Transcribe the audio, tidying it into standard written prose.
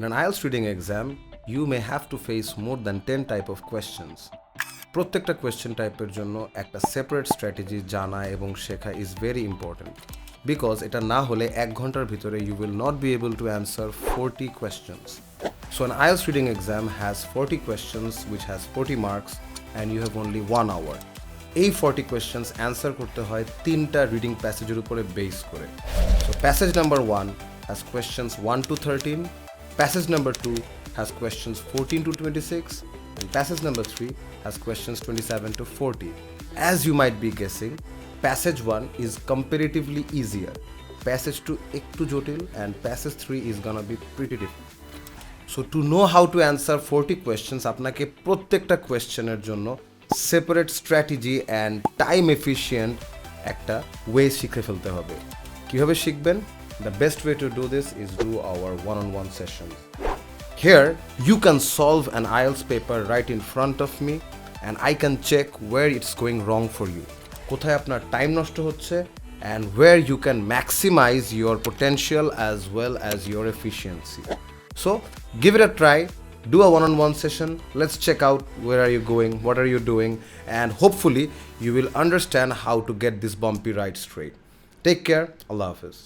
In an IELTS reading exam, you may have to face more than 10 type of questions. প্রত্যেকটা question টাইপের জন্য একটা separate strategy জানা এবং শেখা ইজ ভেরি ইম্পর্টেন্ট বিকজ এটা না হলে 1 ঘন্টার ভিতরে you will not be able to answer 40 questions. So an IELTS reading exam has 40 questions which has 40 marks and you have only 1 hour. এই 40 questions answer করতে হয় 3টা রিডিং প্যাসেজের উপরে বেস করে. So passage number 1 has questions 1 to 13, passage number 2 has questions 14 to 26, and passage number 3 has questions 27 to 40. As you might be guessing, passage 1 is comparatively easier. Passage 2 ekটু জটিল and passage 3 is gonna be pretty difficult. So to know how to answer 40 questions, আপনাকে প্রত্যেকটা কোয়েশ্চেনের জন্য separate strategy and time efficient একটা way শিখে ফেলতে হবে. কীভাবে শিখবেন? The best way to do this is do our one-on-one sessions. Here, you can solve an IELTS paper right in front of me and I can check where it's going wrong for you. কোথায় আপনার time নষ্ট হচ্ছে and where you can maximize your potential as well as your efficiency. So, give it a try. Do a one-on-one session. Let's check out where are you going, what are you doing, and hopefully you will understand how to get this bumpy ride straight. Take care. Allah Hafiz.